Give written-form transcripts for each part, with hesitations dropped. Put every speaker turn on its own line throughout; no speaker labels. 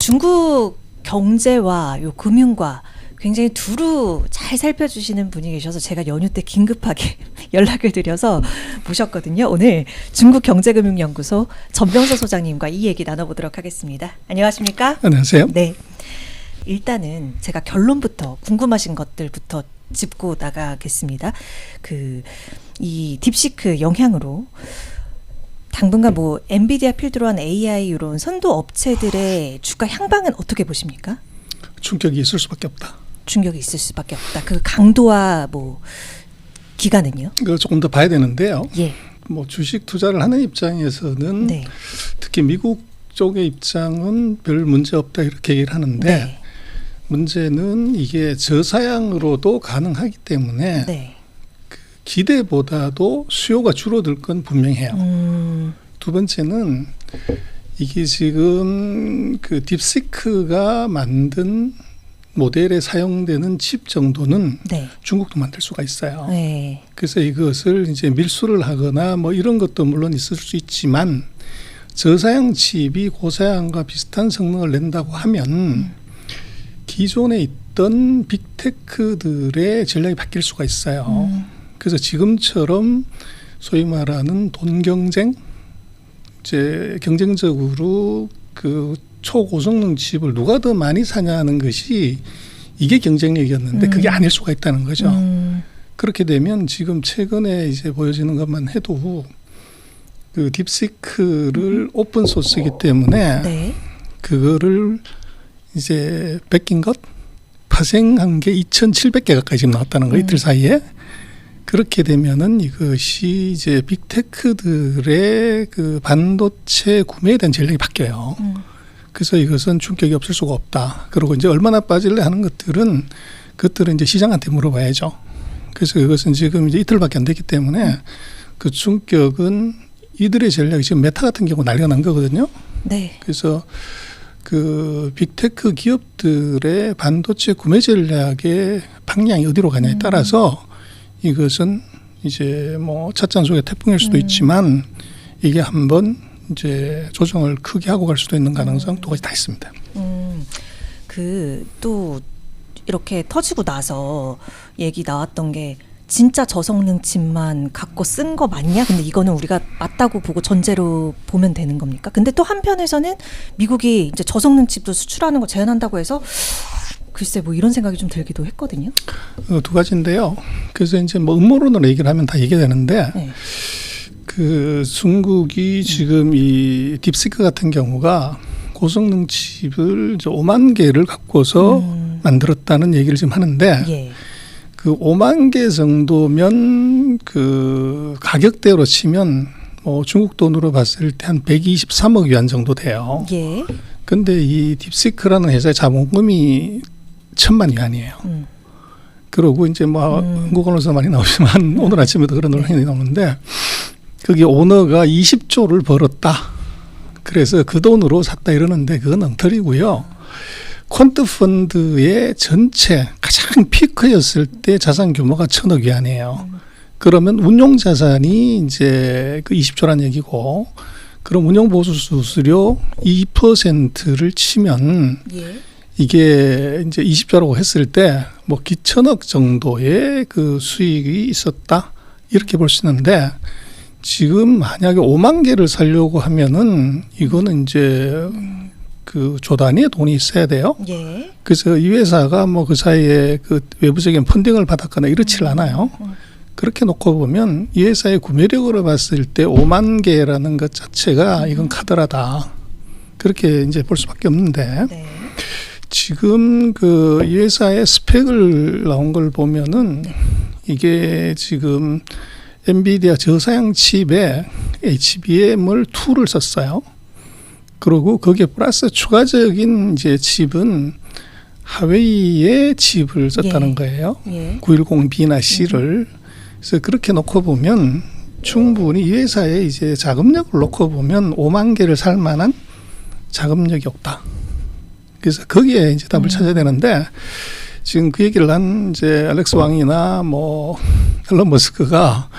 중국 경제와 요 금융과 굉장히 두루 잘 살펴주시는 분이 계셔서 제가 연휴 때 긴급하게 연락을 드려서 모셨거든요. 오늘 중국경제금융연구소 전병서 소장님과 이 얘기 나눠보도록 하겠습니다. 안녕하십니까?
안녕하세요.
네. 일단은 제가 결론부터 궁금하신 것들부터 짚고 나가겠습니다. 이 딥시크 영향으로 당분간 뭐 엔비디아 필두로 한 AI 이런 선도 업체들의 주가 향방은 어떻게 보십니까?
충격이 있을 수밖에 없다.
충격이 있을 수밖에 없다. 그 강도와 뭐 기간은요?
그걸 조금 더 봐야 되는데요.
예.
뭐 주식 투자를 하는 입장에서는
네.
특히 미국 쪽의 입장은 별 문제 없다 이렇게 얘기를 하는데
네.
문제는 이게 저사양으로도 가능하기 때문에
네.
그 기대보다도 수요가 줄어들 건 분명해요. 두 번째는 이게 지금 그 딥시크가 만든 모델에 사용되는 칩 정도는
네.
중국도 만들 수가 있어요.
네.
그래서 이것을 이제 밀수를 하거나 뭐 이런 것도 물론 있을 수 있지만 저사양 칩이 고사양과 비슷한 성능을 낸다고 하면 기존에 있던 빅테크들의 전략이 바뀔 수가 있어요. 그래서 지금처럼 소위 말하는 돈 경쟁, 이제 경쟁적으로 그 초고성능 칩을 누가 더 많이 사냐는 것이 이게 경쟁력이었는데 그게 아닐 수가 있다는 거죠. 그렇게 되면 지금 최근에 이제 보여지는 것만 해도 그 딥시크를 오픈 소스이기 때문에
네.
그거를 이제 뺏긴 것 파생한 게 2,700개 가까이 지금 나왔다는 거 이틀 사이에. 그렇게 되면은 이것이 이제 빅테크들의 그 반도체 구매에 대한 전략이 바뀌어요. 그래서 이것은 충격이 없을 수가 없다. 그리고 이제 얼마나 빠질래 하는 것들은 그것들은 이제 시장한테 물어봐야죠. 그래서 이것은 지금 이제 이틀밖에 안 됐기 때문에 그 충격은 이들의 전략이 지금 메타 같은 경우 난리가 난 거거든요.
네.
그래서 그 빅테크 기업들의 반도체 구매 전략의 방향이 어디로 가냐에 따라서 이것은 이제 뭐 찻잔 속의 태풍일 수도 있지만 이게 한번 이제 조정을 크게 하고 갈 수도 있는 가능성 두 가지 다 있습니다.
또 이렇게 터지고 나서 얘기 나왔던 게 진짜 저성능 칩만 갖고 쓴 거 맞냐? 근데 이거는 우리가 맞다고 보고 전제로 보면 되는 겁니까? 근데 또 한편에서는 미국이 이제 저성능 칩도 수출하는 거 제한한다고 해서 글쎄 뭐 이런 생각이 좀 들기도 했거든요.
두 가지인데요. 그래서 이제 뭐 음모론으로 얘기를 하면 다 얘기가 되는데
네.
그 중국이 지금 이 딥시크 같은 경우가 고성능 칩을 이제 5만 개를 갖고서 만들었다는 얘기를 지금 하는데
예.
그 5만 개 정도면 그 가격대로 치면 뭐 중국 돈으로 봤을 때 한 123억 위안 정도 돼요.
예.
근데 이 딥시크라는 회사의 자본금이 1,000만 위안이에요. 그러고 이제 뭐 한국 언론에서 많이 나오지만 오늘 아침에도 그런 논란이 나오는데 거기 오너가 20조를 벌었다. 그래서 그 돈으로 샀다 이러는데 그건 엉터리고요. 퀀트 펀드의 전체 가장 피크였을 때 자산 규모가 1,000억 위안이에요. 그러면 운용 자산이 이제 그 20조란 얘기고 그럼 운용 보수 수수료 2%를 치면
예.
이게 이제 20조라고 했을 때 뭐 기천억 정도의 그 수익이 있었다 이렇게 볼 수 있는데 지금 만약에 5만 개를 살려고 하면은 이거는 이제 그 조 단위의 돈이 있어야 돼요.
예.
그래서 이 회사가 뭐 그 사이에 그 외부적인 펀딩을 받았거나 이렇지를 않아요. 그렇게 놓고 보면 이 회사의 구매력으로 봤을 때 5만 개라는 것 자체가 이건 카더라다. 그렇게 이제 볼 수밖에 없는데
네.
지금 그 이 회사의 스펙을 나온 걸 보면은 이게 지금 엔비디아 저사양 칩에 HBM2를 썼어요. 그리고 거기에 플러스 추가적인 이제 칩은 하웨이의 칩을 썼다는
예.
거예요.
예.
910B나 C를. 그래서 그렇게 놓고 보면 충분히 이 회사의 이제 자금력을 놓고 보면 5만 개를 살 만한 자금력이 없다. 그래서 거기에 이제 답을 찾아야 되는데 지금 그 얘기를 한 이제 알렉스 왕이나 뭐 앨런 머스크가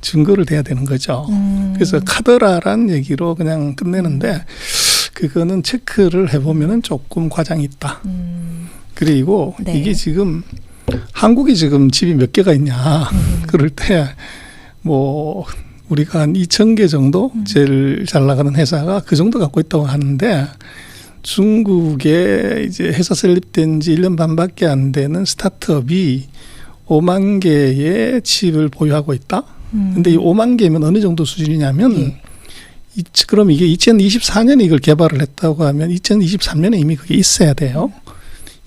증거를 대야 되는 거죠. 그래서 카더라란 얘기로 그냥 끝내는데 그거는 체크를 해보면은 조금 과장이 있다. 그리고
네.
이게 지금 한국이 지금 집이 몇 개가 있냐 그럴 때 뭐 우리가 한 2,000개 정도 제일 잘 나가는 회사가 그 정도 갖고 있다고 하는데 중국에 이제 회사 설립된 지 1년 반밖에 안 되는 스타트업이 5만 개의 칩을 보유하고 있다. 근데 이 5만 개면 어느 정도 수준이냐면
예.
그럼 이게 2024년에 이걸 개발을 했다고 하면 2023년에 이미 그게 있어야 돼요.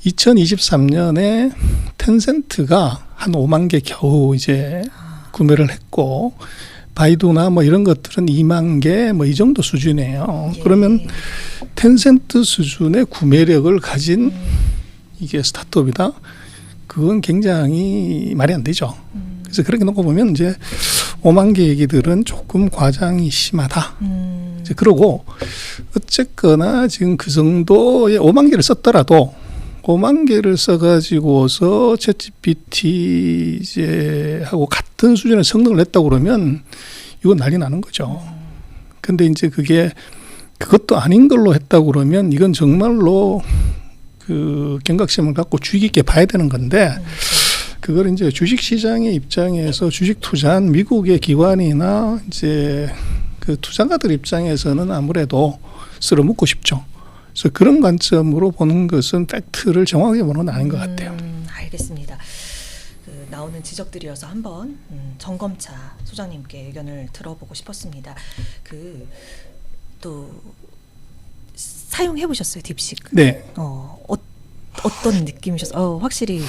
2023년에 텐센트가 한 5만 개 겨우 이제 구매를 했고 바이두나 뭐 이런 것들은 2만 개 뭐 이 정도 수준이에요.
예.
그러면 텐센트 수준의 구매력을 가진 이게 스타트업이다. 그건 굉장히 말이 안 되죠. 그래서 그렇게 놓고 보면 이제 5만 개 얘기들은 조금 과장이 심하다. 이제 그러고 어쨌거나 지금 그 정도의 5만 개를 썼더라도 5만 개를 써가지고서 챗GPT 이제 하고 같은 수준의 성능을 냈다고 그러면 이건 난리 나는 거죠. 근데 이제 그게 그것도 아닌 걸로 했다고 그러면 이건 정말로 그 경각심을 갖고 주의 깊게 봐야 되는 건데 그걸 이제 주식 시장의 입장에서 주식 투자한 미국의 기관이나 이제 그 투자가들 입장에서는 아무래도 쓸어묻고 싶죠. 그래서 그런 관점으로 보는 것은 팩트를 정확하게 보는 건 아닌 것 같아요.
알겠습니다. 그 나오는 지적들이어서 한번 점검차 소장님께 의견을 들어보고 싶었습니다. 그 또 사용해 보셨어요, 딥시크?
네.
어떤 느낌이셨어요? 확실히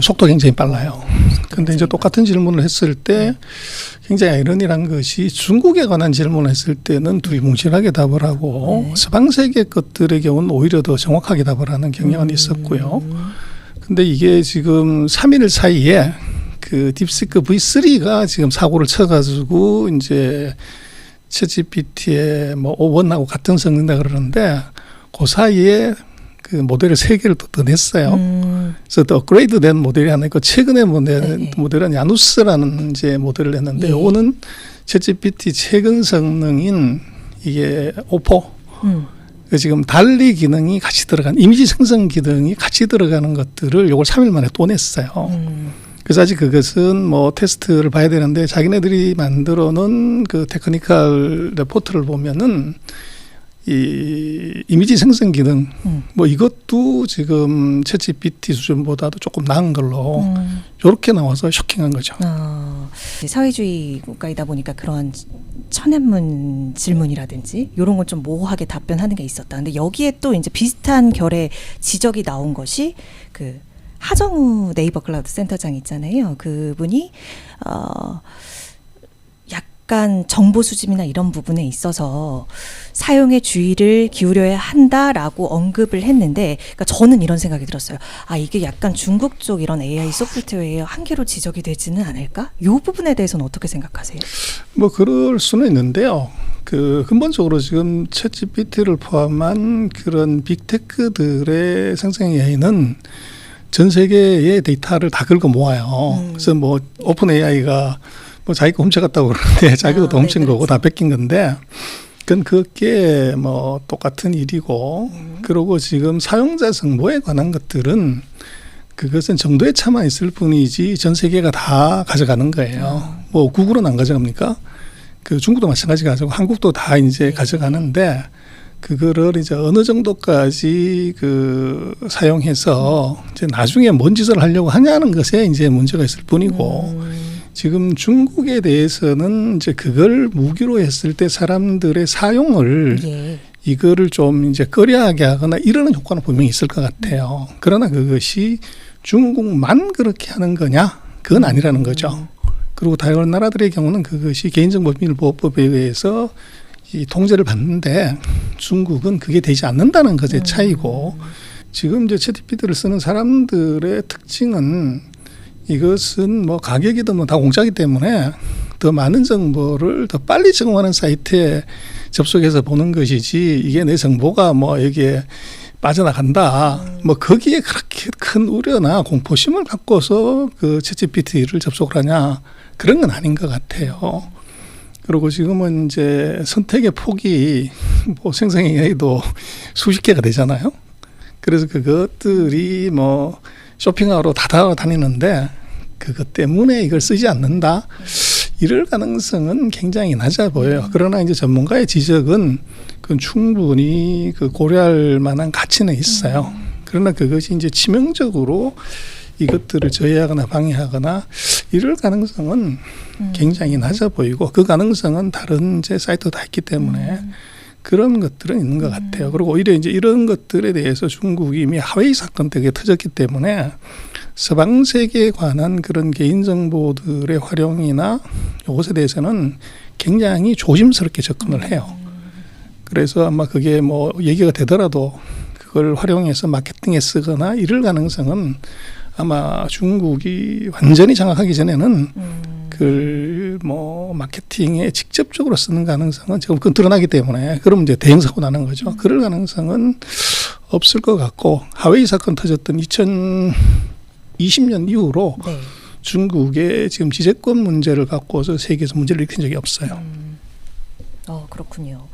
속도 굉장히 빨라요. 근데 이제 똑같은 질문을 했을 때 굉장히 아이러니한 것이 중국에 관한 질문을 했을 때는 두리뭉실하게 답을 하고 서방 세계 것들의 경우는 오히려 더 정확하게 답을 하는 경향은 있었고요. 근데 이게 지금 3일 사이에 그 딥시크 V3가 지금 사고를 쳐가지고 이제 챗GPT의 뭐 5번하고 같은 성능이다 그러는데 그 사이에 그 모델을 3개를 더 냈어요. 그래서 더 업그레이드 된 모델이 하나 있고 최근에 모델은 야누스라는 이제 모델을 냈는데 요거는 챗GPT 최근 성능인 이게 오포 지금 달리 기능이 같이 들어간 이미지 생성 기능이 같이 들어가는 것들을 요걸 3일 만에 또 냈어요. 그래서 아직 그것은 뭐 테스트를 봐야 되는데 자기네들이 만들어 놓은 그 테크니컬 레포트를 보면은 이 이미지 생성 기능 뭐 이것도 지금 챗GPT 수준보다도 조금 나은 걸로 이렇게 나와서 쇼킹한 거죠.
사회주의 국가이다 보니까 그런 천연문 질문이라든지 이런 건 좀 모호하게 답변하는 게 있었다. 근데 여기에 또 이제 비슷한 결의 지적이 나온 것이 그 하정우 네이버 클라우드 센터장 있잖아요. 그분이 약간 정보 수집이나 이런 부분에 있어서 사용에 주의를 기울여야 한다라고 언급을 했는데, 그러니까 저는 이런 생각이 들었어요. 아, 이게 약간 중국 쪽 이런 AI 소프트웨어의 한계로 지적이 되지는 않을까? 이 부분에 대해서는 어떻게 생각하세요?
뭐 그럴 수는 있는데요. 그 근본적으로 지금 챗GPT를 포함한 그런 빅테크들의 생성 AI는 전 세계의 데이터를 다 긁어 모아요. 그래서 뭐 오픈 AI가 뭐 자기 거 훔쳐갔다고 그러는데 자기도 다 훔친 거고 다 뺏긴 건데 그건 그게 뭐 똑같은 일이고 그리고 지금 사용자 정보에 관한 것들은 그것은 정도의 차만 있을 뿐이지 전 세계가 다 가져가는 거예요. 뭐 구글은 안 가져갑니까? 그 중국도 마찬가지 가지고 한국도 다 이제 가져가는데 그거를 이제 어느 정도까지 그 사용해서 이제 나중에 뭔 짓을 하려고 하냐는 것에 이제 문제가 있을 뿐이고 지금 중국에 대해서는 이제 그걸 무기로 했을 때 사람들의 사용을 이거를 좀 이제 꺼려하게 하거나 이러는 효과는 분명히 있을 것 같아요. 그러나 그것이 중국만 그렇게 하는 거냐? 그건 아니라는 거죠. 그리고 다른 나라들의 경우는 그것이 개인정보비밀보호법에 의해서 이 통제를 받는데 중국은 그게 되지 않는다는 것의 차이고 지금 이제 챗GPT를 쓰는 사람들의 특징은 이것은 뭐 가격이든 뭐 다 공짜이기 때문에 더 많은 정보를 더 빨리 제공하는 사이트에 접속해서 보는 것이지 이게 내 정보가 뭐 여기에 빠져나간다. 뭐 거기에 그렇게 큰 우려나 공포심을 갖고서 그 챗GPT를 접속을 하냐 그런 건 아닌 것 같아요. 그리고 지금은 이제 선택의 폭이 뭐 생성AI도 수십 개가 되잖아요. 그래서 그것들이 뭐 쇼핑하러 다 다니는데 그것 때문에 이걸 쓰지 않는다. 이럴 가능성은 굉장히 낮아 보여요. 그러나 이제 전문가의 지적은 그건 충분히 그 고려할 만한 가치는 있어요. 그러나 그것이 이제 치명적으로 이것들을 저해하거나 방해하거나 이럴 가능성은 굉장히 낮아 보이고 그 가능성은 다른 이제 사이트도 다 있기 때문에 그런 것들은 있는 것 같아요. 그리고 오히려 이제 이런 것들에 대해서 중국이 이미 하웨이 사건 때문에 터졌기 때문에 서방 세계에 관한 그런 개인정보들의 활용이나 이것에 대해서는 굉장히 조심스럽게 접근을 해요. 그래서 아마 그게 뭐 얘기가 되더라도 그걸 활용해서 마케팅에 쓰거나 이럴 가능성은 아마 중국이 완전히 장악하기 전에는 그걸 뭐 마케팅에 직접적으로 쓰는 가능성은 지금 그건 드러나기 때문에 그러면 이제 대형사고 나는 거죠. 그럴 가능성은 없을 것 같고 하웨이 사건 터졌던 2020년 이후로
네.
중국의 지금 지재권 문제를 갖고서 세계에서 문제를 일으킨 적이 없어요.
그렇군요.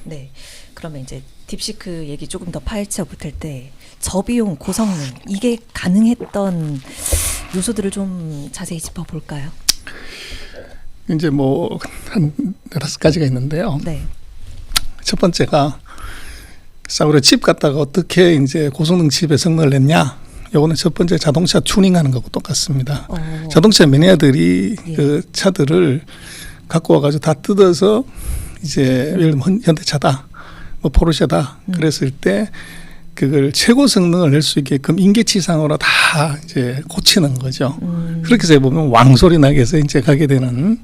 네. 그러면 이제 딥시크 얘기 조금 더 파헤쳐 붙을 때 저비용 고성능 이게 가능했던 요소들을 좀 자세히 짚어볼까요?
이제 뭐 한 4-5가지가 있는데요.
네.
첫 번째가 싸구려 칩 갖다가 어떻게 이제 고성능 칩에 성능을 냈냐. 요거는 첫 번째 자동차 튜닝하는 거고 똑같습니다. 자동차 매니아들이
예.
그 차들을 갖고 와가지고 다 뜯어서 이제 예를 들면 현대차다, 뭐 포르쉐다 그랬을 때 그걸 최고 성능을 낼 수 있게끔 인계치상으로 다 이제 고치는 거죠. 그렇게 해서 보면 왕소리 나게 해서 이제 가게 되는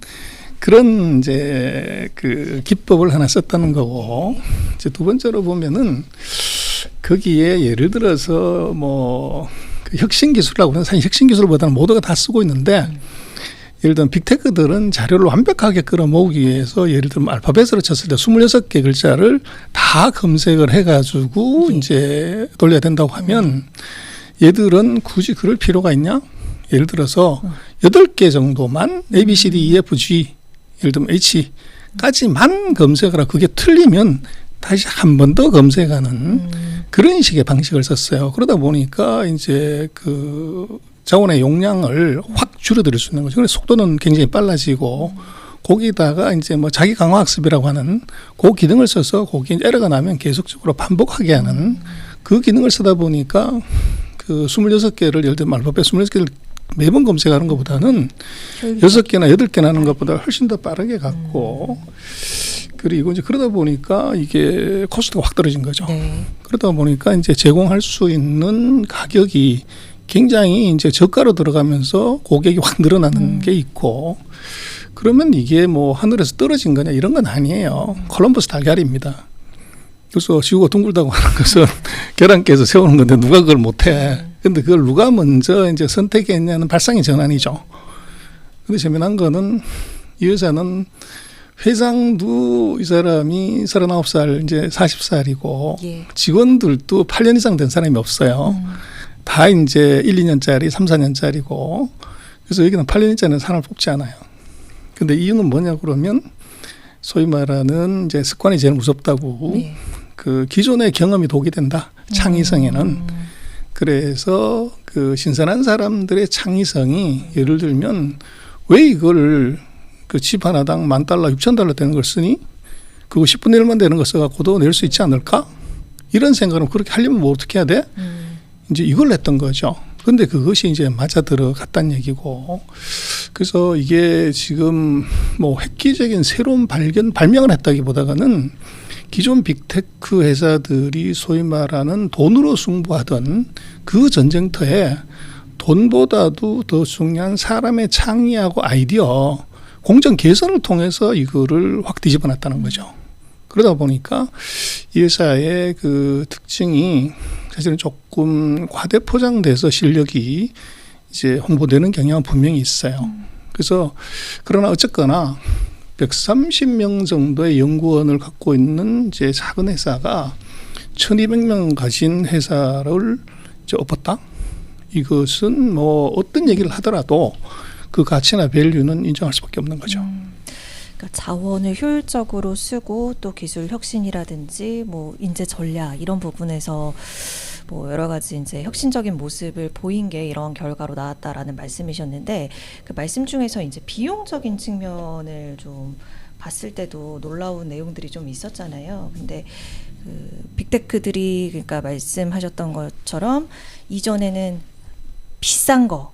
그런 이제 그 기법을 하나 썼다는 거고, 이제 두 번째로 보면은 거기에 예를 들어서 뭐 그 혁신 기술이라고 하면 사실 혁신 기술보다는 모두가 다 쓰고 있는데 예를 들면 빅테크들은 자료를 완벽하게 끌어모으기 위해서 예를 들면 알파벳으로 쳤을 때 26개 글자를 다 검색을 해가지고 이제 돌려야 된다고 하면 얘들은 굳이 그럴 필요가 있냐? 예를 들어서 8개 정도만 A, B, C, D, E, F, G 예를 들면 H까지만 검색을 하고 그게 틀리면 다시 한 번 더 검색하는 그런 식의 방식을 썼어요. 그러다 보니까 이제 그 자원의 용량을 확 줄여드릴 수 있는 거죠. 그래서 속도는 굉장히 빨라지고 거기다가 이제 뭐 자기 강화 학습이라고 하는 그 기능을 써서 거기 에러가 나면 계속적으로 반복하게 하는 그 기능을 쓰다 보니까 그 26개를 예를 들면 알파벳 26개를 매번 검색하는 것보다는 6개나 8개나 하는 것보다 훨씬 더 빠르게 갔고 그리고 이제 그러다 보니까 이게 코스트가 확 떨어진 거죠.
네.
그러다 보니까 이제 제공할 수 있는 가격이 굉장히 이제 저가로 들어가면서 고객이 확 늘어나는 게 있고 그러면 이게 뭐 하늘에서 떨어진 거냐 이런 건 아니에요. 콜럼버스 달걀입니다. 그래서 지구가 둥글다고 하는 것은 계란께서 세우는 건데 누가 그걸 못해. 근데 그걸 누가 먼저 이제 선택했냐는 발상의 전환이죠. 근데 재미난 거는 이 여자는 회장도 이 사람이 39살 이제 40살이고
예.
직원들도 8년 이상 된 사람이 없어요. 다 이제 1, 2년짜리, 3, 4년짜리고 그래서 여기는 8년짜리는 사람을 뽑지 않아요. 근데 이유는 뭐냐 그러면 소위 말하는 이제 습관이 제일 무섭다고
네.
그 기존의 경험이 독이 된다. 창의성에는. 그래서 그 신선한 사람들의 창의성이 예를 들면 왜 이걸 그 집 하나당 $10,000, $6,000 되는 걸 쓰니? 그거 10분의 1만 되는 거 써갖고도 낼 수 있지 않을까? 이런 생각은 그렇게 하려면 뭐 어떻게 해야 돼? 이제 이걸 냈던 거죠. 근데 그것이 이제 맞아 들어갔다는 얘기고. 그래서 이게 지금 뭐 획기적인 새로운 발명을 했다기보다는 기존 빅테크 회사들이 소위 말하는 돈으로 승부하던 그 전쟁터에 돈보다도 더 중요한 사람의 창의하고 아이디어, 공정 개선을 통해서 이거를 확 뒤집어 놨다는 거죠. 그러다 보니까 이 회사의 그 특징이 사실은 조금 과대 포장돼서 실력이 이제 홍보되는 경향은 분명히 있어요. 그래서 그러나 어쨌거나 130명 정도의 연구원을 갖고 있는 이제 작은 회사가 1200명 가진 회사를 이제 엎었다. 이것은 뭐 어떤 얘기를 하더라도 그 가치나 밸류는 인정할 수밖에 없는 거죠.
그러니까 자원을 효율적으로 쓰고 또 기술 혁신이라든지 뭐 인재 전략 이런 부분에서 뭐 여러 가지 이제 혁신적인 모습을 보인 게 이런 결과로 나왔다라는 말씀이셨는데 그 말씀 중에서 이제 비용적인 측면을 좀 봤을 때도 놀라운 내용들이 좀 있었잖아요. 근데 그 빅테크들이 그러니까 말씀하셨던 것처럼 이전에는 비싼 거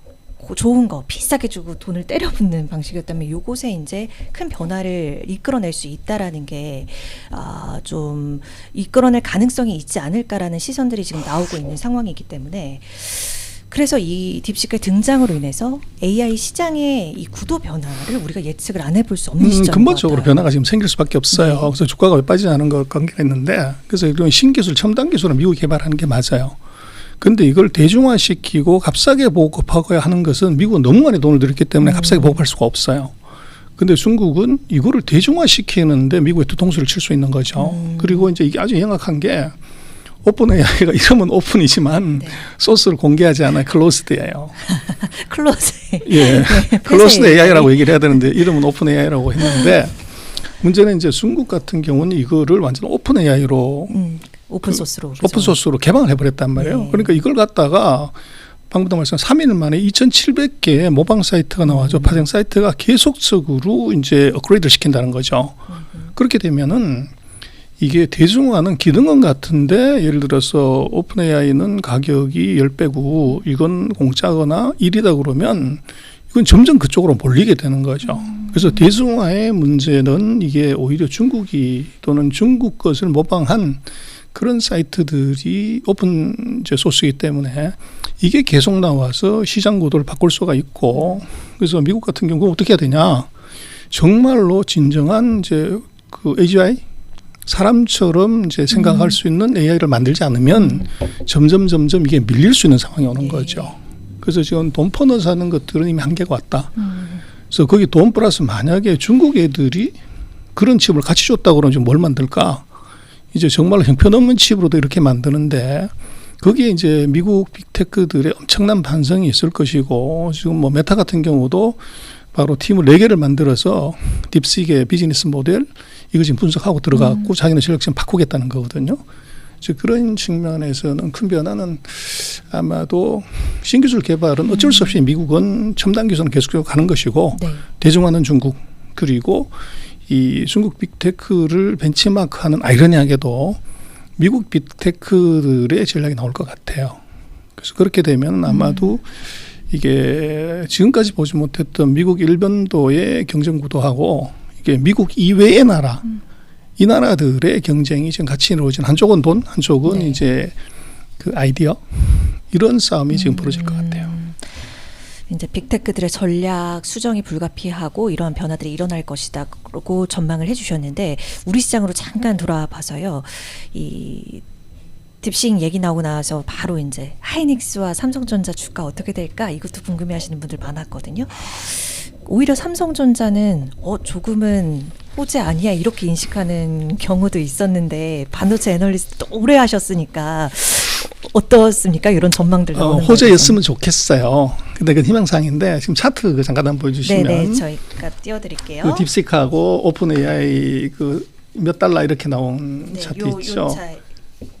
좋은 거 비싸게 주고 돈을 때려붓는 방식이었다면 요곳에 이제 큰 변화를 이끌어낼 수 있다라는 게 좀 이끌어낼 가능성이 있지 않을까라는 시선들이 지금 나오고 있는 상황이기 때문에 그래서 이 딥시크의 등장으로 인해서 AI 시장의 이 구도 변화를 우리가 예측을 안 해볼 수 없는 시점인
근본적으로
것 같아요.
변화가 지금 생길 수밖에 없어요.
네.
그래서 주가가 왜 빠지지 않은 것 관계가 있는데 그래서 이런 신기술, 첨단 기술을 미국이 개발하는 게 맞아요. 근데 이걸 대중화시키고 값싸게 보급하고야 하는 것은 미국은 너무 많이 돈을 들였기 때문에 값싸게 보급할 수가 없어요. 근데 중국은 이거를 대중화시키는데 미국의 뒤통수를 칠 수 있는 거죠. 그리고 이제 이게 아주 영악한 게 오픈 AI가 이름은 오픈이지만
네.
소스를 공개하지 않아요. 클로스드예요.
클로즈.
예,
네,
클로스드
폐쇄
AI라고 얘기를 해야 되는데 이름은 오픈 AI라고 했는데 문제는 이제 중국 같은 경우는 이거를 완전 오픈 AI로
오픈 소스로.
오픈 소스로 개방을 해버렸단 말이에요.
네.
그러니까 이걸 갖다가 방금도 말씀 3일 만에 2,700개의 모방 사이트가 나와죠. 파생 사이트가 계속적으로 이제 업그레이드를 시킨다는 거죠. 그렇게 되면은 이게 대중화는 기능은 같은데 예를 들어서 오픈 AI는 가격이 10배고 이건 공짜거나 1이다 그러면 이건 점점 그쪽으로 몰리게 되는 거죠. 그래서 대중화의 문제는 이게 오히려 중국이 또는 중국 것을 모방한 그런 사이트들이 오픈 이제 소스이기 때문에 이게 계속 나와서 시장 구도를 바꿀 수가 있고 그래서 미국 같은 경우 어떻게 해야 되냐? 정말로 진정한 이제 그 AGI 사람처럼 이제 생각할 수 있는 AI를 만들지 않으면 점점 이게 밀릴 수 있는 상황이 오는 거죠. 그래서 지금 돈 퍼넣어서 하는 것들은 이미 한계가 왔다. 그래서 거기 돈 플러스 만약에 중국 애들이 그런 칩을 같이 줬다고 그러면 지금 뭘 만들까? 이제 정말로 형편없는 칩으로도 이렇게 만드는데 거기에 이제 미국 빅테크들의 엄청난 반성이 있을 것이고 지금 뭐 메타 같은 경우도 바로 팀을 4개를 만들어서 딥시크의 비즈니스 모델 이거 지금 분석하고 들어갔고 자기는 전략 지금 바꾸겠다는 거거든요. 즉 그런 측면에서는 큰 변화는 아마도 신기술 개발은 어쩔 수 없이 미국은 첨단 기술은 계속 가는 것이고
네.
대중화는 중국 그리고 이 중국 빅테크를 벤치마크하는 아이러니하게도 미국 빅테크들의 전략이 나올 것 같아요. 그래서 그렇게 되면 아마도 이게 지금까지 보지 못했던 미국 일변도의 경쟁 구도하고 이게 미국 이외의 나라 이 나라들의 경쟁이 지금 같이 이루어진 한쪽은 돈, 한쪽은
네.
이제 그 아이디어 이런 싸움이 지금 벌어질 것 같아요.
이제 빅테크들의 전략 수정이 불가피하고 이러한 변화들이 일어날 것이다라고 전망을 해주셨는데 우리 시장으로 잠깐 돌아봐서요. 이 딥싱 얘기 나오고 나서 바로 이제 하이닉스와 삼성전자 주가 어떻게 될까 이것도 궁금해하시는 분들 많았거든요. 오히려 삼성전자는 조금은 호재 아니야 이렇게 인식하는 경우도 있었는데 반도체 애널리스트 오래 하셨으니까 어떻습니까? 이런 전망들 나오는
호재였으면 좋겠어요. 근데 그건 희망사항인데 지금 차트 그 잠깐 한번 보여주시면
네네 저희가 띄워드릴게요.
그 딥시크하고 오픈 AI 그 몇 달러 이렇게 나온
네,
차트
요
있죠.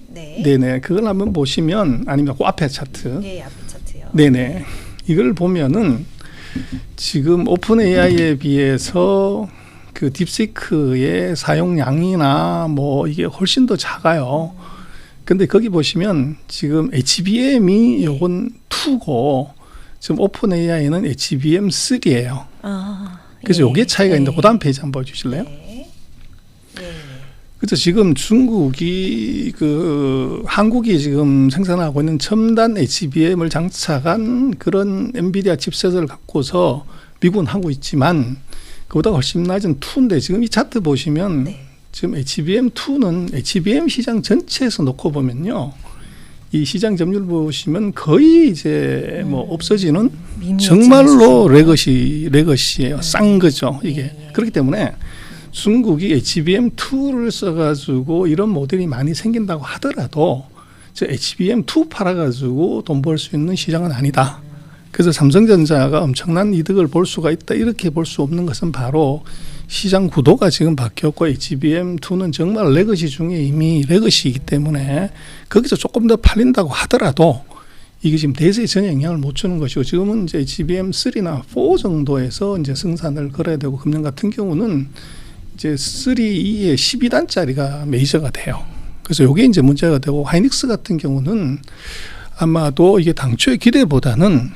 네.
네네 그걸 한번 보시면 아니면 그 앞에 차트.
네, 앞에 차트요.
네네 이걸 보면은 지금 오픈 AI에 비해서 그 딥시크의 사용량이나 뭐 이게 훨씬 더 작아요. 근데 거기 보시면 지금 HBM이 요건 2고 지금 오픈 AI는 HBM3예요. 그래서 요게 차이가 있는데 그 다음 페이지 한번 보여주실래요?
네.
그래서 지금 중국이 한국이 지금 생산하고 있는 첨단 HBM을 장착한 그런 엔비디아 칩셋을 갖고서 미국은 하고 있지만 그보다 훨씬 낮은 2인데 지금 이 차트 보시면
네.
지금 HBM2는 HBM 시장 전체에서 놓고 보면요. 이 시장 점유율 보시면 거의 이제 뭐 없어지는 정말로 레거시예요. 싼 거죠. 이게. 그렇기 때문에 중국이 HBM2를 써가지고 이런 모델이 많이 생긴다고 하더라도 저 HBM2 팔아가지고 돈 벌 수 있는 시장은 아니다. 그래서 삼성전자가 엄청난 이득을 볼 수가 있다 이렇게 볼 수 없는 것은 바로 시장 구도가 지금 바뀌었고 HBM2는 정말 레거시 중에 이미 레거시이기 때문에 거기서 조금 더 팔린다고 하더라도 이게 지금 대세에 전혀 영향을 못 주는 것이고 지금은 이제 HBM3나 4 정도에서 이제 생산을 걸어야 되고 금년 같은 경우는 이제 3, 2에 12단짜리가 메이저가 돼요. 그래서 이게 이제 문제가 되고 하이닉스 같은 경우는 아마도 이게 당초의 기대보다는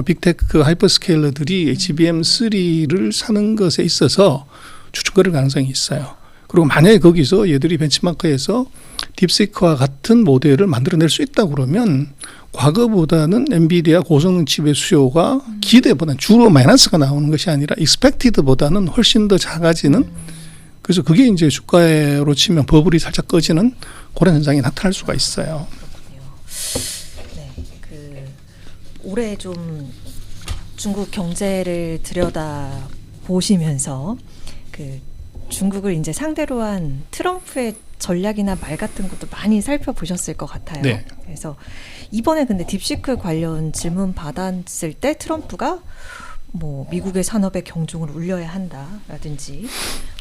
빅테크 하이퍼스케일러들이 HBM3를 사는 것에 있어서 추측거릴 가능성이 있어요. 그리고 만약에 거기서 얘들이 벤치마크에서 딥시크와 같은 모델을 만들어낼 수 있다 그러면 과거보다는 엔비디아 고성능 칩의 수요가 기대보다는 주로 마이너스가 나오는 것이 아니라 익스펙티드보다는 훨씬 더 작아지는 그래서 그게 이제 주가로 치면 버블이 살짝 꺼지는 그런 현상이 나타날 수가 있어요.
네, 올해 좀 중국 경제를 들여다 보시면서 중국을 이제 상대로 한 트럼프의 전략이나 말 같은 것도 많이 살펴보셨을 것 같아요.
네.
그래서 이번에 근데 딥시크 관련 질문 받았을 때 트럼프가 뭐 미국의 산업의 경중을 울려야 한다라든지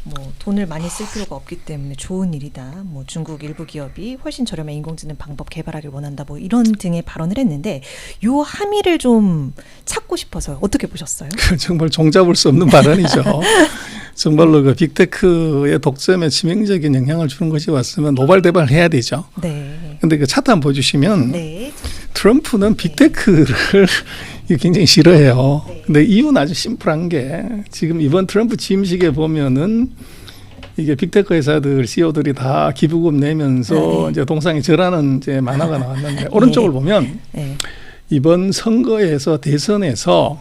뭐 돈을 많이 쓸 필요가 없기 때문에 좋은 일이다. 뭐 중국 일부 기업이 훨씬 저렴한 인공지능 방법 개발하길 원한다. 뭐 이런 등의 발언을 했는데 요 함의를 좀 찾고 싶어서요. 어떻게 보셨어요?
정말 종잡을 수 없는 발언이죠. 정말로 그 빅테크의 독점에 치명적인 영향을 주는 것이 왔으면 노발대발을 해야 되죠.
네.
근데 그 차트 한번 보여주시면
네.
트럼프는 빅테크를 굉장히 싫어해요.
네.
근데 이유는 아주 심플한 게 지금 이번 트럼프 취임식에 보면은 이게 빅테크 회사들 CEO들이 다 기부금 내면서
네.
이제 동상에 절하는 이제 만화가 나왔는데 오른쪽을 보면
네.
이번 선거에서 대선에서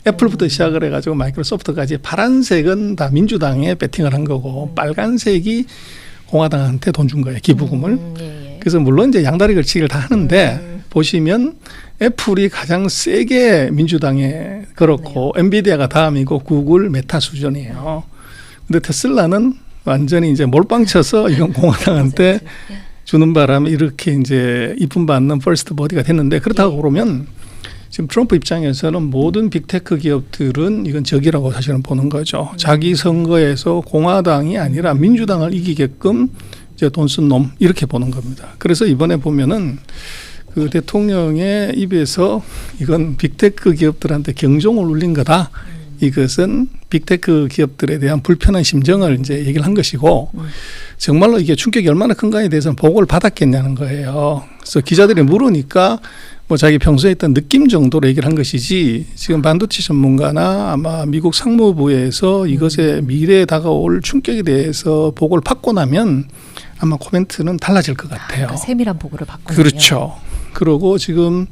애플부터 시작을 해가지고 마이크로소프트까지 파란색은 다 민주당에 배팅을 한 거고 빨간색이 공화당한테 돈 준 거예요. 기부금을.
예.
그래서 물론 이제 양다리 걸치기를 다 하는데 보시면 애플이 가장 세게 민주당에 걸었고 엔비디아가 다음이고 구글, 메타 수준이에요. 근데 테슬라는 완전히 이제 몰빵 쳐서 이건 공화당한테 주는 바람에 이렇게 이제 이쁨 받는 퍼스트 버디가 됐는데 그렇다고 그러면 지금 트럼프 입장에서는 모든 빅테크 기업들은 이건 적이라고 사실은 보는 거죠. 자기 선거에서 공화당이 아니라 민주당을 이기게끔 이제 돈 쓴 놈 이렇게 보는 겁니다. 그래서 이번에 보면은 그 대통령의 입에서 이건 빅테크 기업들한테 경종을 울린 거다. 이것은 빅테크 기업들에 대한 불편한 심정을 이제 얘기를 한 것이고 정말로 이게 충격이 얼마나 큰가에 대해서는 보고를 받았겠냐는 거예요. 그래서 기자들이 물으니까 뭐 자기 평소에 있던 느낌 정도로 얘기를 한 것이지 지금 반도체 전문가나 아마 미국 상무부에서 이것의 미래에 다가올 충격에 대해서 보고를 받고 나면 아마 코멘트는 달라질 것 같아요.
그러니까 세밀한 보고를 받고
그렇죠. 그러고 지금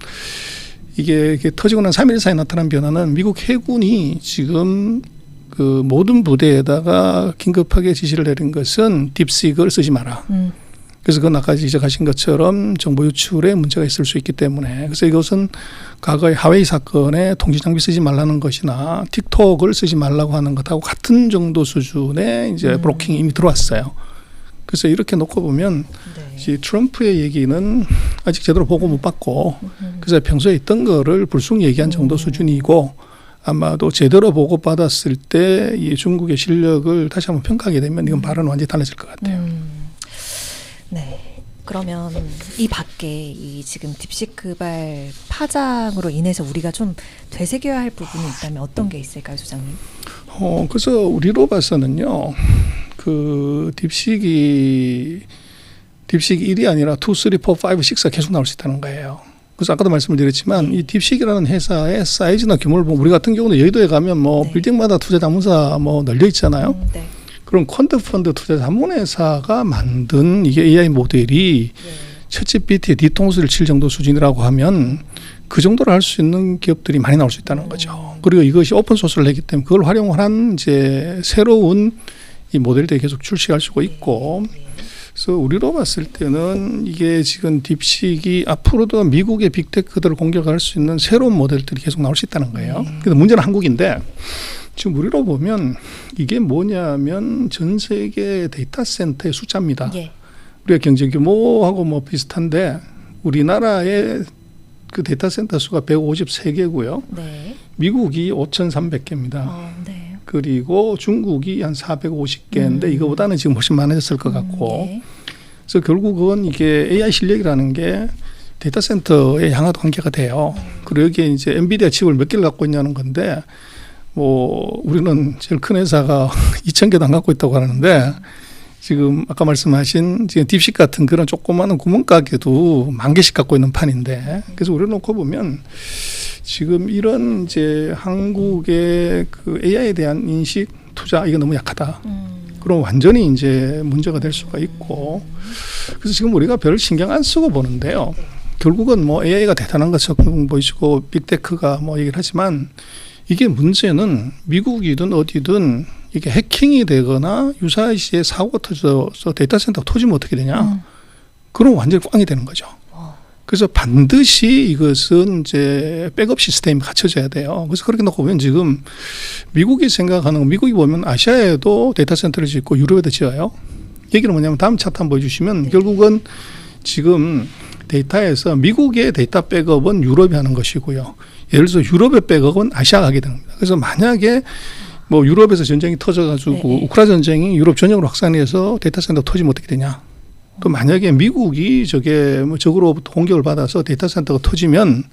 이게 터지고 난 3일 사이에 나타난 변화는 미국 해군이 지금 그 모든 부대에다가 긴급하게 지시를 내린 것은 딥시크를 쓰지 마라. 그래서 그건 아까 지적하신 것처럼 정보 유출에 문제가 있을 수 있기 때문에 그래서 이것은 과거의 하웨이 사건에 통신 장비 쓰지 말라는 것이나 틱톡을 쓰지 말라고 하는 것하고 같은 정도 수준의 이제 브로킹이 이미 들어왔어요. 그래서 이렇게 놓고 보면 이 트럼프의 얘기는 아직 제대로 보고 못 받고 그래서 평소에 있던 거를 불쑥 얘기한 정도 수준이고 아마도 제대로 보고 받았을 때 이 중국의 실력을 다시 한번 평가하게 되면 이건 발언은 완전히 달라질 것 같아요.
네. 그러면 이 밖에 이 지금 딥시크발 파장으로 인해서 우리가 좀 되새겨야 할 부분이 있다면 어떤 게 있을까요, 소장님?
그래서 우리로 봐서는요. 그 딥시크 1이 아니라 2, 3, 4, 5, 6가 계속 나올 수 있다는 거예요. 그래서 아까도 말씀을 드렸지만 이 딥시크라는 회사의 사이즈나 규모를 보면 우리 같은 경우는 여의도에 가면 뭐 빌딩마다 투자 자문사 뭐 널려 있잖아요. 그럼 퀀트 펀드 투자 자문회사가 만든 이게 AI 모델이 챗GPT의 뒤통수를 칠 정도 수준이라고 하면 그 정도로 할 수 있는 기업들이 많이 나올 수 있다는 거죠. 그리고 이것이 오픈 소스를 했기 때문에 그걸 활용한 이제 새로운 이 모델들이 계속 출시할 수가 있고 그래서 우리로 봤을 때는 이게 지금 딥시크이 앞으로도 미국의 빅테크들을 공격할 수 있는 새로운 모델들이 계속 나올 수 있다는 거예요. 그래서 문제는 한국인데 지금 우리로 보면 이게 뭐냐면 전 세계 데이터 센터의 숫자입니다. 우리가 경제 규모하고 뭐 비슷한데 우리나라의 그 데이터 센터 수가 153개고요.
네.
미국이 5,300개입니다.
네.
그리고 중국이 한 450개인데 이거보다는 지금 훨씬 많아졌을 것 같고.
네.
그래서 결국은 이게 AI 실력이라는 게 데이터 센터에 향하도 관계가 돼요. 그리고 여기에 이제 엔비디아 칩을 몇 개를 갖고 있냐는 건데 뭐 우리는 제일 큰 회사가 2,000개도 안 갖고 있다고 하는데 지금 아까 말씀하신 지금 딥식 같은 그런 조그마한 구멍가게도 10,000개씩 갖고 있는 판인데 그래서 우리를 놓고 보면 지금 이런 이제 한국의 그 AI에 대한 인식 투자 이게 너무 약하다. 그럼 완전히 이제 문제가 될 수가 있고 그래서 지금 우리가 별 신경 안 쓰고 보는데요. 결국은 뭐 AI가 대단한 것처럼 보이시고 빅테크가 뭐 얘기를 하지만 이게 문제는 미국이든 어디든 이게 해킹이 되거나 유사시에 사고가 터져서 데이터 센터가 터지면 어떻게 되냐? 그럼 완전히 꽝이 되는 거죠. 그래서 반드시 이것은 이제 백업 시스템이 갖춰져야 돼요. 그래서 그렇게 놓고 보면 지금 미국이 생각하는 건 미국이 보면 아시아에도 데이터 센터를 짓고 유럽에도 지어요. 얘기는 뭐냐면 다음 차트 한번 보여주시면 결국은 지금 데이터에서 미국의 데이터 백업은 유럽이 하는 것이고요. 예를 들어서 유럽의 백업은 아시아가 하게 되는 겁니다. 그래서 만약에 뭐 유럽에서 전쟁이 터져가지고 우크라이나 전쟁이 유럽 전역으로 확산해서 데이터 센터 터지면 어떻게 되냐? 또 만약에 미국이 저게 뭐 적으로부터 공격을 받아서 데이터 센터가 터지면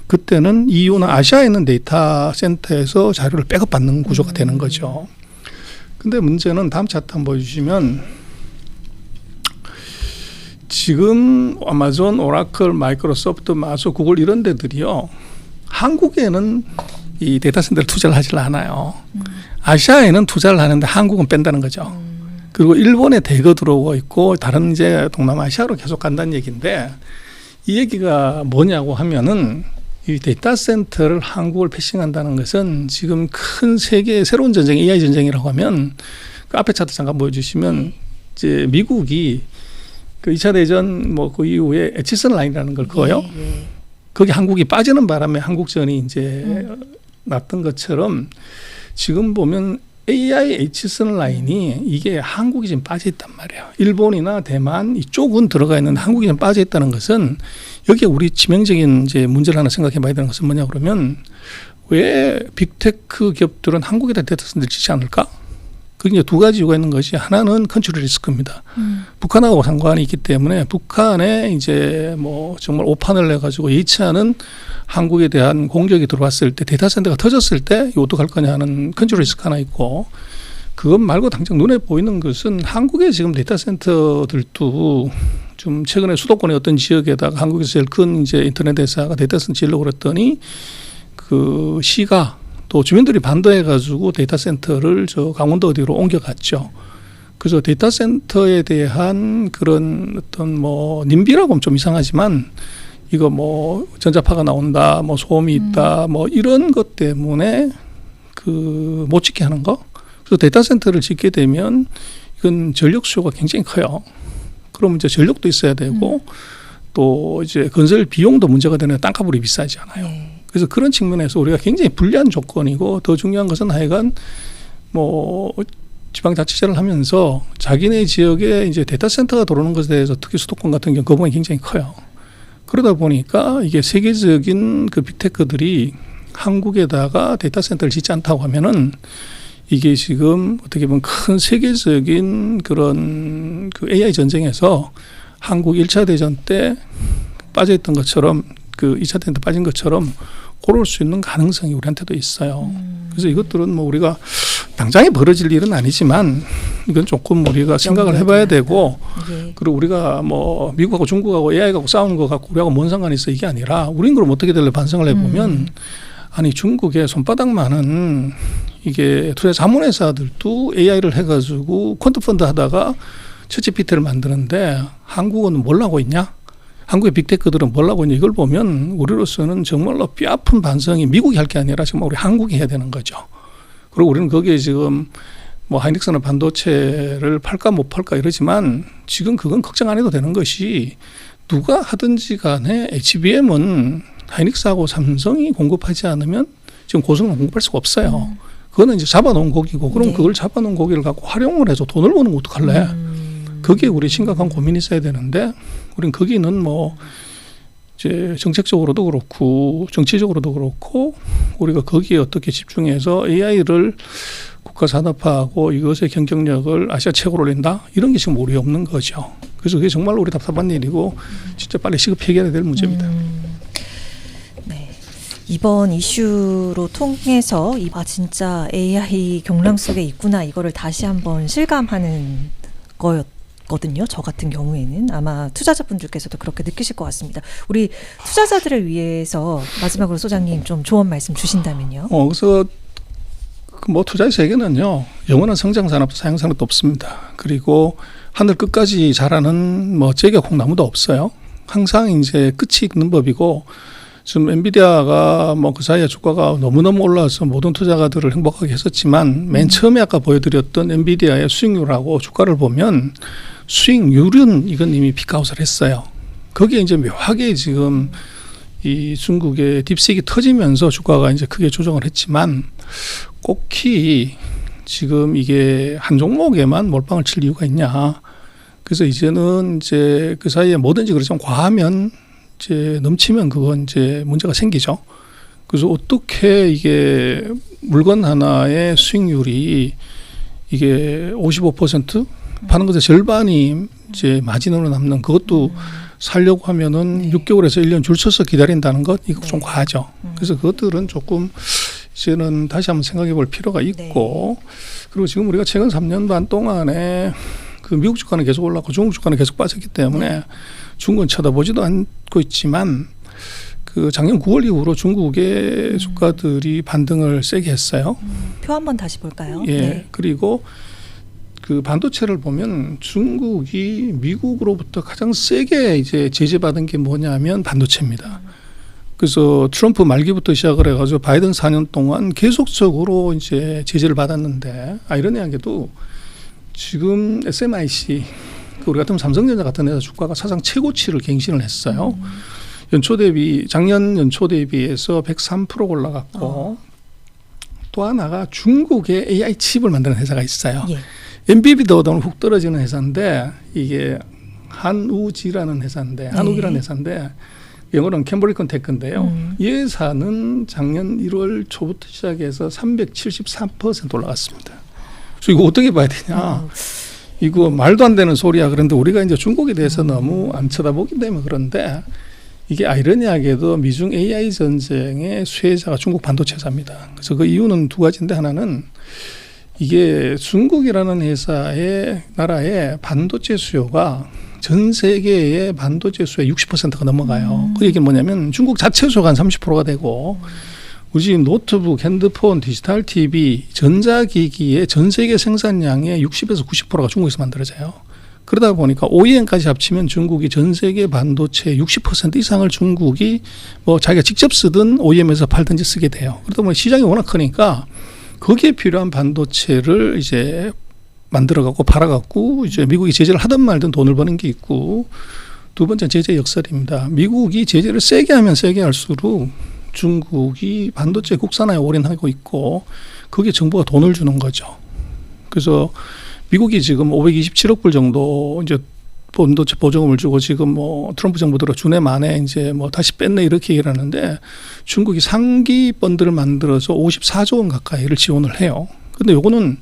그때는 EU나 아시아에 있는 데이터 센터에서 자료를 백업받는 구조가 되는 거죠. 근데 문제는 다음 차트 한번 보여주시면 지금 아마존, 오라클, 마이크로소프트, 마소, 구글 이런 데들이요. 한국에는 이 데이터 센터를 투자를 하질 않아요. 아시아에는 투자를 하는데 한국은 뺀다는 거죠. 그리고 일본에 대거 들어오고 있고 다른 이제 동남아시아로 계속 간다는 얘기인데 이 얘기가 뭐냐고 하면은 이 데이터 센터를 한국을 패싱한다는 것은 지금 큰 세계의 새로운 전쟁, AI 전쟁이라고 하면 그 앞에 차트 잠깐 보여주시면 이제 미국이 그 2차 대전 뭐 그 이후에 에치슨 라인이라는 걸 그어요. 거기 한국이 빠지는 바람에 한국전이 이제 났던 것처럼 지금 보면 AI 에치슨 라인이 이게 한국이 지금 빠져 있단 말이에요. 일본이나 대만 이쪽은 들어가 있는데 한국이 지금 빠져 있다는 것은 여기에 우리 치명적인 이제 문제를 하나 생각해 봐야 되는 것은 뭐냐 그러면 왜 빅테크 기업들은 한국에다 데이터 센터를 짓지 않을까? 그게 이제 두 가지 이유가 있는 것이 하나는 컨트롤 리스크입니다. 북한하고 상관이 있기 때문에 북한에 이제 뭐 정말 오판을 내가지고 예치 않은 한국에 대한 공격이 들어왔을 때 데이터 센터가 터졌을 때 이거 어떡할 거냐 하는 컨트롤 리스크 하나 있고 그것 말고 당장 눈에 보이는 것은 한국의 지금 데이터 센터들도 좀 최근에 수도권의 어떤 지역에다가 한국에서 제일 큰 이제 인터넷 회사가 데이터 센터 지으려고 그랬더니 그 시가 또 주민들이 반대해가지고 데이터 센터를 저 강원도 어디로 옮겨갔죠. 그래서 데이터 센터에 대한 그런 어떤 뭐 님비라고 하면 좀 이상하지만 이거 뭐 전자파가 나온다, 뭐 소음이 있다, 뭐 이런 것 때문에 그 못 짓게 하는 거. 그래서 데이터 센터를 짓게 되면 이건 전력 수요가 굉장히 커요. 그럼 이제 전력도 있어야 되고 또 이제 건설 비용도 문제가 되는 땅값이 비싸잖아요. 그래서 그런 측면에서 우리가 굉장히 불리한 조건이고 더 중요한 것은 하여간 뭐 지방자치제를 하면서 자기네 지역에 이제 데이터 센터가 들어오는 것에 대해서 특히 수도권 같은 경우 거부감이 굉장히 커요. 그러다 보니까 이게 세계적인 그 빅테크들이 한국에다가 데이터 센터를 짓지 않다고 하면은 이게 지금 어떻게 보면 큰 세계적인 그런 그 AI 전쟁에서 한국 1차 대전 때 빠져있던 것처럼 그 2차 대전 때 빠진 것처럼 그럴 수 있는 가능성이 우리한테도 있어요. 그래서 이것들은 뭐 우리가 당장에 벌어질 일은 아니지만 이건 조금 우리가 생각을 해봐야 되고 그리고 우리가 뭐 미국하고 중국하고 AI하고 싸우는 것 같고 우리하고 뭔 상관이 있어 이게 아니라 우린 그럼 어떻게 될래 반성을 해보면 아니 중국의 손바닥만한 이게 투자 자문회사들도 AI를 해가지고 퀀트 펀드 하다가 챗GPT를 만드는데 한국은 뭘 하고 있냐? 한국의 빅테크들은 뭘 하고 있냐? 이걸 보면 우리로서는 정말로 뼈아픈 반성이 미국이 할 게 아니라 정말 우리 한국이 해야 되는 거죠. 그리고 우리는 거기에 지금 뭐 하이닉스나 반도체를 팔까 못 팔까 이러지만 지금 그건 걱정 안 해도 되는 것이 누가 하든지 간에 HBM은 하이닉스하고 삼성이 공급하지 않으면 지금 고성능 공급할 수가 없어요. 그거는 이제 잡아놓은 고기고 그럼 그걸 잡아놓은 고기를 갖고 활용을 해서 돈을 버는 거 어떡할래? 그게 우리 심각한 고민이 있어야 되는데 우리는 거기는 뭐 이제 정책적으로도 그렇고 정치적으로도 그렇고 우리가 거기에 어떻게 집중해서 AI를 국가 산업화하고 이것의 경쟁력을 아시아 최고로 올린다 이런 게 지금 우리 없는 거죠. 그래서 그게 정말 우리 답답한 일이고 진짜 빨리 시급 해결해야 될 문제입니다.
네. 이번 이슈로 통해서 진짜 AI 경랑 속에 있구나 이거를 다시 한번 실감하는 거였거든요. 저 같은 경우에는 아마 투자자분들께서도 그렇게 느끼실 것 같습니다. 우리 투자자들을 위해서 마지막으로 소장님 좀 조언 말씀 주신다면요.
그래서 뭐 투자의 세계는요 영원한 성장 산업도 사양 산업도 없습니다. 그리고 하늘 끝까지 자라는 뭐 제가 콩나무도 없어요. 항상 이제 끝이 있는 법이고 지금 엔비디아가 뭐 그 사이에 주가가 너무너무 올라와서 모든 투자가들을 행복하게 했었지만 맨 처음에 아까 보여드렸던 엔비디아의 수익률하고 주가를 보면 수익률은 이건 이미 피크아웃을 했어요. 거기에 이제 묘하게 지금 이 중국의 딥식이 터지면서 주가가 이제 크게 조정을 했지만 꼭히 지금 이게 한 종목에만 몰빵을 칠 이유가 있냐. 그래서 이제는 이제 그 사이에 뭐든지 그렇지만 과하면 이제 넘치면 그건 이제 문제가 생기죠. 그래서 어떻게 이게 물건 하나의 수익률이 이게 55% 파는 것의 절반이 이제 마진으로 남는 그것도 살려고 하면은 6개월에서 1년 줄 서서 기다린다는 것 이거 좀 과하죠. 그래서 그것들은 조금 이제는 다시 한번 생각해 볼 필요가 있고 그리고 지금 우리가 최근 3년 반 동안에 그 미국 주가는 계속 올랐고 중국 주가는 계속 빠졌기 때문에 중국은 쳐다보지도 않고 있지만 그 작년 9월 이후로 중국의 주가들이 반등을 세게 했어요.
표 한번 다시 볼까요?
예.
네.
그리고 그 반도체를 보면 중국이 미국으로부터 가장 세게 이제 제재받은 게 뭐냐면 반도체입니다. 그래서 트럼프 말기부터 시작을 해가지고 바이든 4년 동안 계속적으로 이제 제재를 받았는데 아이러니하게도 지금 SMIC 우리 같은 삼성전자 같은 회사 주가가 사상 최고치를 갱신을 했어요. 연초 대비 작년 연초 대비해서 103% 올라갔고 또 하나가 중국의 AI 칩을 만드는 회사가 있어요.
예.
엔비디아도 오늘 훅 떨어지는 회사인데 이게 한우지라는 회사인데 한우기라는 회사인데 영어로는 캠브리컨 테크인데요. 이 회사는 작년 1월 초부터 시작해서 373% 올라갔습니다. 그래서 이거 어떻게 봐야 되냐? 이거 말도 안 되는 소리야. 그런데 우리가 이제 중국에 대해서 너무 안 쳐다보기 때문에 그런데 이게 아이러니하게도 미중 AI 전쟁의 수혜자가 중국 반도체 회사입니다. 그래서 그 이유는 두 가지인데 하나는 이게 중국이라는 회사의 나라의 반도체 수요가 전 세계의 반도체 수요의 60%가 넘어가요. 그 얘기는 뭐냐면 중국 자체 수요가 한 30%가 되고 우리 지금 노트북, 핸드폰, 디지털 TV, 전자기기의 전 세계 생산량의 60에서 90%가 중국에서 만들어져요. 그러다 보니까 OEM까지 합치면 중국이 전 세계 반도체의 60% 이상을 중국이 뭐 자기가 직접 쓰든 OEM에서 팔든지 쓰게 돼요. 그러다 보니 시장이 워낙 크니까 거기에 필요한 반도체를 이제 만들어갖고 팔아갖고 이제 미국이 제재를 하든 말든 돈을 버는 게 있고 두 번째 제재 역설입니다. 미국이 제재를 세게 하면 세게 할수록 중국이 반도체 국산화에 올인하고 있고 거기에 정부가 돈을 주는 거죠. 그래서 미국이 지금 527억 불 정도 이제 반도체 보조금을 주고 지금 뭐 트럼프 정부 들어 주네 만에 이제 뭐 다시 뺐네 이렇게 얘기를 하는데 중국이 상기 펀드를 만들어서 54조 원 가까이를 지원을 해요. 근데 요거는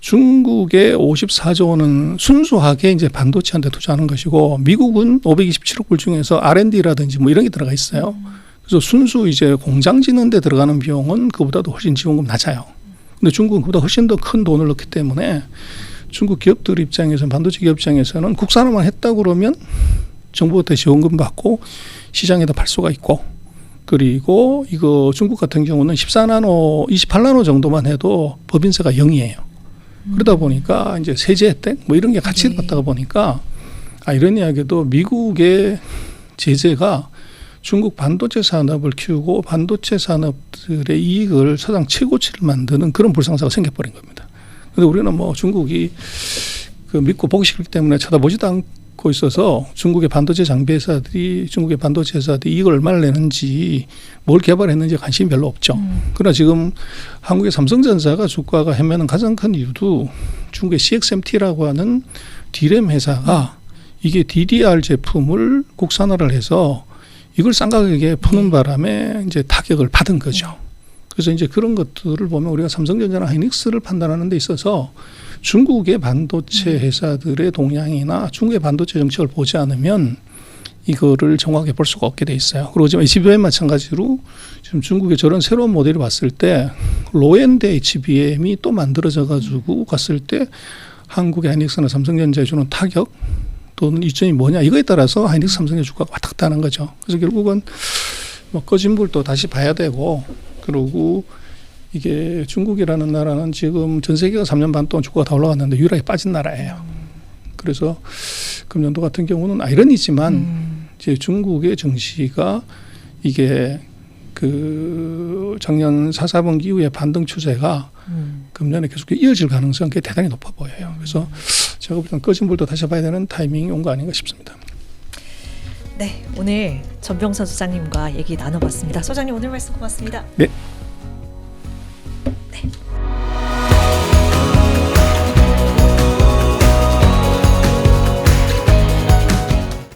중국의 54조 원은 순수하게 이제 반도체한테 투자하는 것이고 미국은 527억 불 중에서 R&D라든지 뭐 이런 게 들어가 있어요. 그래서 순수 이제 공장 짓는 데 들어가는 비용은 그보다도 훨씬 지원금 낮아요. 근데 중국은 그보다 훨씬 더 큰 돈을 넣기 때문에 중국 기업들 입장에서는 반도체 기업 입장에서는 국산화만 했다 그러면 정부한테 지원금 받고 시장에다 팔 수가 있고 그리고 이거 중국 같은 경우는 14나노, 28나노 정도만 해도 법인세가 0이에요. 그러다 보니까 이제 세제 혜택 뭐 이런 게 같이 받다가 보니까 아이러니하게도 미국의 제재가 중국 반도체 산업을 키우고 반도체 산업들의 이익을 사상 최고치를 만드는 그런 불상사가 생겨버린 겁니다. 그런데 우리는 뭐 중국이 그 믿고 보기 싫기 때문에 쳐다보지도 않고 있어서 중국의 반도체 장비 회사들이 중국의 반도체 회사들이 이익을 얼마나 내는지 뭘 개발했는지 관심이 별로 없죠. 그러나 지금 한국의 삼성전자가 주가가 헤매는 가장 큰 이유도 중국의 CXMT라고 하는 D램 회사가 이게 DDR 제품을 국산화를 해서 이걸 싼 가격에 푸는 바람에 이제 타격을 받은 거죠. 그래서 이제 그런 것들을 보면 우리가 삼성전자나 하이닉스를 판단하는 데 있어서 중국의 반도체 회사들의 동향이나 중국의 반도체 정책을 보지 않으면 이거를 정확하게 볼 수가 없게 돼 있어요. 그리고 지금 HBM 마찬가지로 지금 중국의 저런 새로운 모델을 봤을 때 로엔드 HBM이 또 만들어져 가지고 갔을 때 한국의 하이닉스나 삼성전자에 주는 타격 또는 이점이 뭐냐 이거에 따라서 하이닉스 삼성의 주가가 왔다 갔다 하는 거죠. 그래서 결국은 뭐 꺼진 불도 다시 봐야 되고 그리고 이게 중국이라는 나라는 지금 전 세계가 3년 반 동안 주가가 다 올라갔는데 유일하게 빠진 나라예요. 그래서 금년도 같은 경우는 아이러니지만 이제 중국의 증시가 이게 그 작년 4분기 이후에 반등 추세가 금년에 계속 이어질 가능성이 대단히 높아 보여요. 그래서 제가 볼 때는 꺼진 불도 다시 봐야 되는 타이밍이 온 거 아닌가 싶습니다.
네, 오늘 전병선 소장님과 얘기 나눠봤습니다. 소장님 오늘 말씀 고맙습니다.
네,